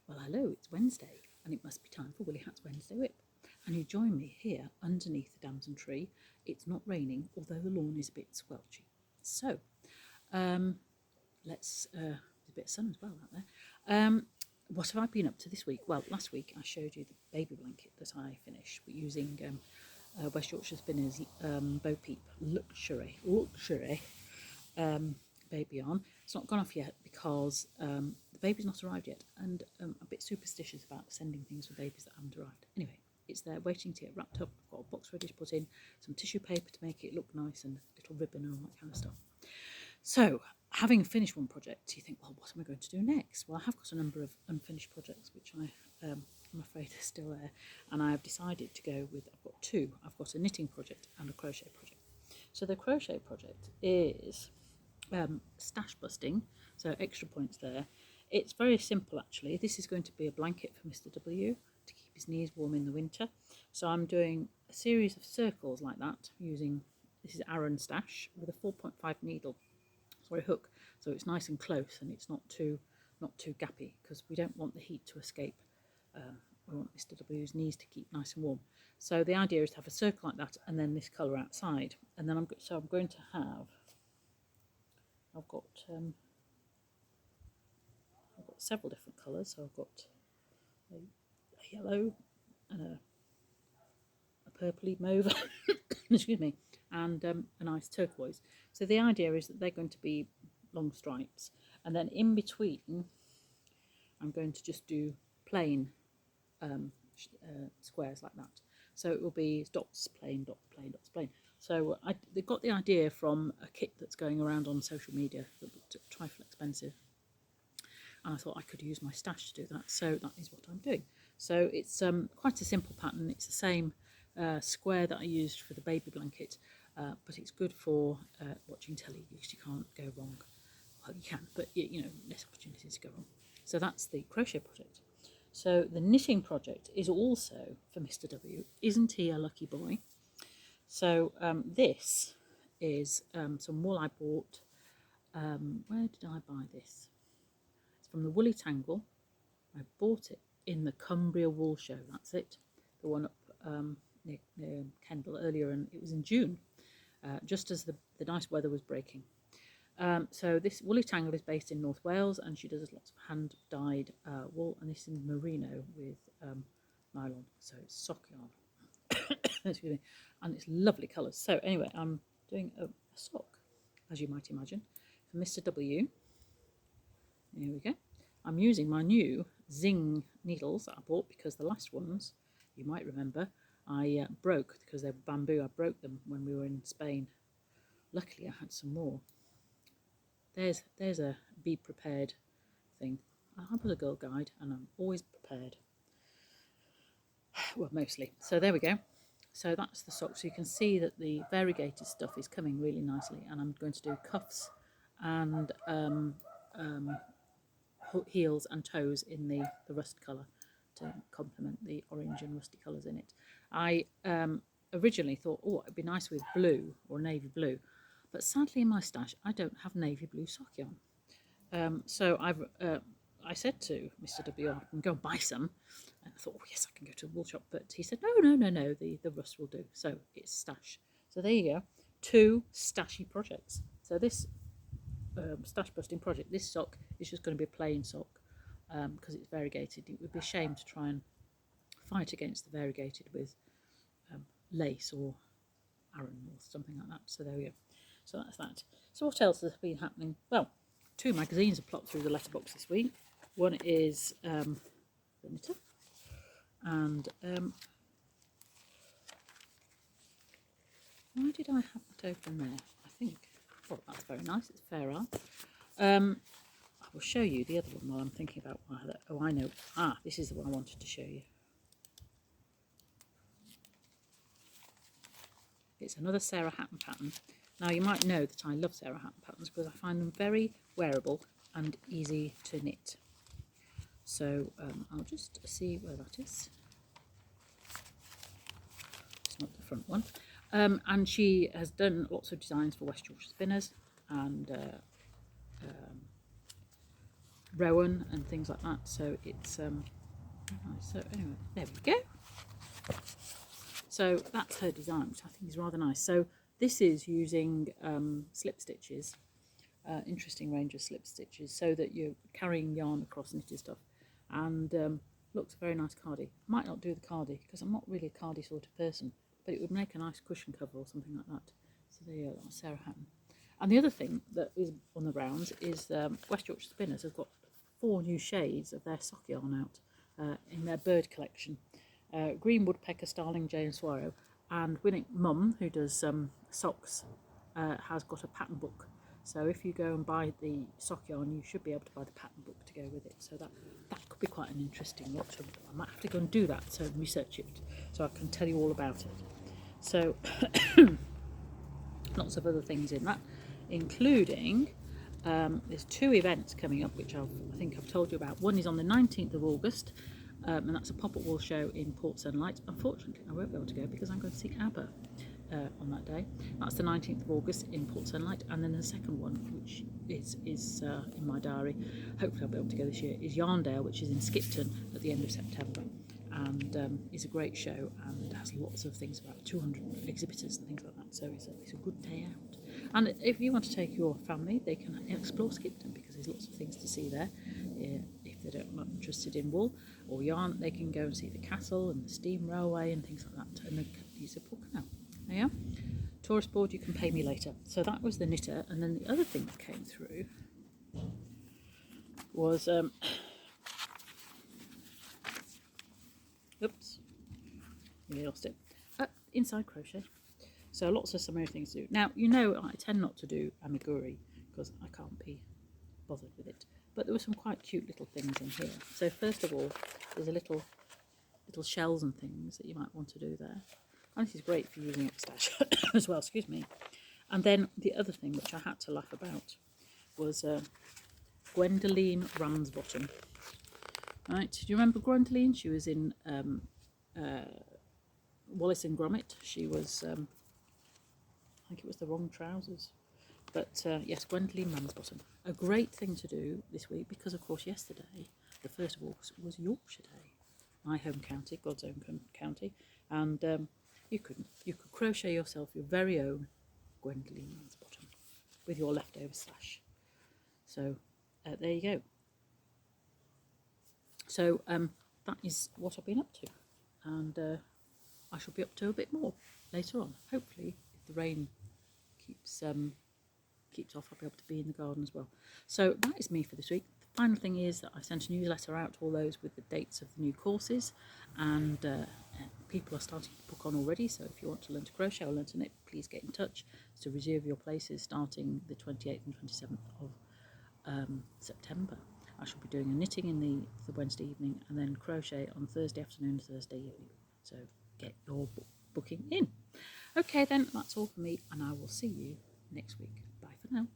Well, hello, it's Wednesday, and it must be time for Willie Hat's Wednesday WIP. And you join me here underneath the damson tree. It's not raining, although the lawn is a bit squelchy. So, there's a bit of sun as well out there. What have I been up to this week? Well, last week I showed you the baby blanket that I finished using West Yorkshire Spinners Bo Peep luxury baby yarn. It's not gone off yet because the baby's not arrived yet, and I'm a bit superstitious about sending things for babies that haven't arrived. Anyway, it's there waiting to get wrapped up. I've got a box ready to put in, some tissue paper to make it look nice, and a little ribbon and all that kind of stuff. So, having finished one project, you think, well, what am I going to do next? Well, I have got a number of unfinished projects, which I'm afraid are still there, and I have decided to go with, I've got two. I've got a knitting project and a crochet project. So the crochet project is stash busting, so extra points there. It's very simple actually. This is going to be a blanket for Mr. W to keep his knees warm in the winter. So I'm doing a series of circles like that using, this is Aran stash with a 4.5 needle, sorry, hook, so it's nice and close and it's not too gappy, because we don't want the heat to escape. We want Mr. W's knees to keep nice and warm. So the idea is to have a circle like that and then this colour outside, and then I'm going to have, I've got several different colours. So I've got a yellow and a purpley mauve, excuse me, and a nice turquoise. So the idea is that they're going to be long stripes, and then in between I'm going to just do plain squares like that. So it will be dots, plain, dots, plain, dots, plain. So they got the idea from a kit that's going around on social media that looked a trifle expensive, and I thought I could use my stash to do that, so that is what I'm doing. So it's quite a simple pattern. It's the same square that I used for the baby blanket, but it's good for watching telly, because you can't go wrong. Well, you can, but you know, less opportunities to go wrong. So that's the crochet project. So the knitting project is also for Mr. W. Isn't he a lucky boy? So this is some wool I bought. Where did I buy this? It's from the Woolly Tangle. I bought it in the Cumbria wool show. That's it. The one up near Kendal earlier, and it was in June, just as the nice weather was breaking. So this Woolly Tangle is based in North Wales, and she does lots of hand-dyed wool, and this is merino with nylon, so it's sock yarn. Excuse me, and it's lovely colours. So anyway, I'm doing a sock, as you might imagine, for Mr. W. Here we go. I'm using my new Zing needles that I bought, because the last ones, you might remember, I broke because they were bamboo. I broke them when we were in Spain. Luckily I had some more. There's a be prepared thing. I was a Girl Guide and I'm always prepared. Well, mostly. So there we go. So that's the sock. So you can see that the variegated stuff is coming really nicely, and I'm going to do cuffs and heels and toes in the rust colour to complement the orange and rusty colours in it. I originally thought, oh, it'd be nice with blue or navy blue, but sadly in my stash I don't have navy blue sock yarn. So I said to Mr. W, I can go and buy some, and I thought, oh yes, I can go to a wool shop, but he said, no, the rust will do. So it's stash. So there you go, two stashy projects. So this stash busting project, this sock is just going to be a plain sock, because it's variegated. It would be a shame to try and fight against the variegated with lace or Aran or something like that. So there we go. So that's that. So what else has been happening? Well, two magazines have plopped through the letterbox this week. One is The Knitter, and why did I have that open there? I think, oh, that's very nice. It's fair art. I will show you the other one while I'm thinking about why that. Oh, I know. This is the one I wanted to show you. It's another Sarah Hattons pattern. Now you might know that I love Sarah Hattons patterns because I find them very wearable and easy to knit. So I'll just see where that is. It's not the front one. And she has done lots of designs for West Yorkshire Spinners, and rowan and things like that. So it's very nice. So anyway, there we go. So that's her design, which I think is rather nice. So this is using slip stitches, interesting range of slip stitches, so that you're carrying yarn across knitted stuff, and looks a very nice cardie. I might not do the cardie because I'm not really a cardie sort of person, but it would make a nice cushion cover or something like that. So there you go, that's Sarah Hattons. And the other thing that is on the rounds is West Yorkshire Spinners have got 4 new shades of their sock yarn out in their bird collection. Green Woodpecker, Starling, Jay and Swallow, and Winnick Mum, who does socks, has got a pattern book. So if you go and buy the sock yarn, you should be able to buy the pattern book to go with it. So that could be quite an interesting lot. I might have to go and do that, so research it, so I can tell you all about it. So lots of other things in that, including there's 2 events coming up, which I think I've told you about. One is on the 19th of August, and that's a pop-up wool show in Port Sunlight. Unfortunately, I won't be able to go because I'm going to see ABBA on that day. That's the 19th of August in Port Sunlight. And then the second one, which is in my diary, hopefully I'll be able to go this year, is Yarndale, which is in Skipton at the end of September. And is a great show, and has lots of things, about 200 exhibitors and things like that. So it's a good day out. And if you want to take your family, they can explore Skipton because there's lots of things to see there. If they're not interested in wool or yarn, they can go and see the castle and the steam railway and things like that. And they can use a book now. Yeah. Tourist board, you can pay me later. So that was the knitter. And then the other thing that came through was oops, nearly lost it. Inside Crochet. So lots of summery things to do. Now, you know, I tend not to do amigurumi because I can't be bothered with it. But there were some quite cute little things in here. So first of all, there's a little shells and things that you might want to do there. And this is great for using up stash as well, excuse me. And then the other thing, which I had to laugh about, was Wendolene Braithwaite. Right, do you remember Wendolene? She was in Wallace and Grommit. She was, I think it was the wrong trousers. But yes, Wendolene Braithwaite. A great thing to do this week because, of course, yesterday, the 1st of August, was Yorkshire Day. My home county, God's own county. And you could crochet yourself your very own Wendolene Braithwaite with your leftover stash. So there you go. So that is what I've been up to, and I shall be up to a bit more later on. Hopefully, if the rain keeps off, I'll be able to be in the garden as well. So that is me for this week. The final thing is that I sent a newsletter out to all those with the dates of the new courses, and people are starting to book on already. So if you want to learn to crochet or learn to knit, please get in touch to reserve your places starting the 28th and 27th of September. I shall be doing a knitting in the Wednesday evening and then crochet on Thursday afternoon and Thursday evening. So get your booking in. Okay then, that's all for me, and I will see you next week. Bye for now.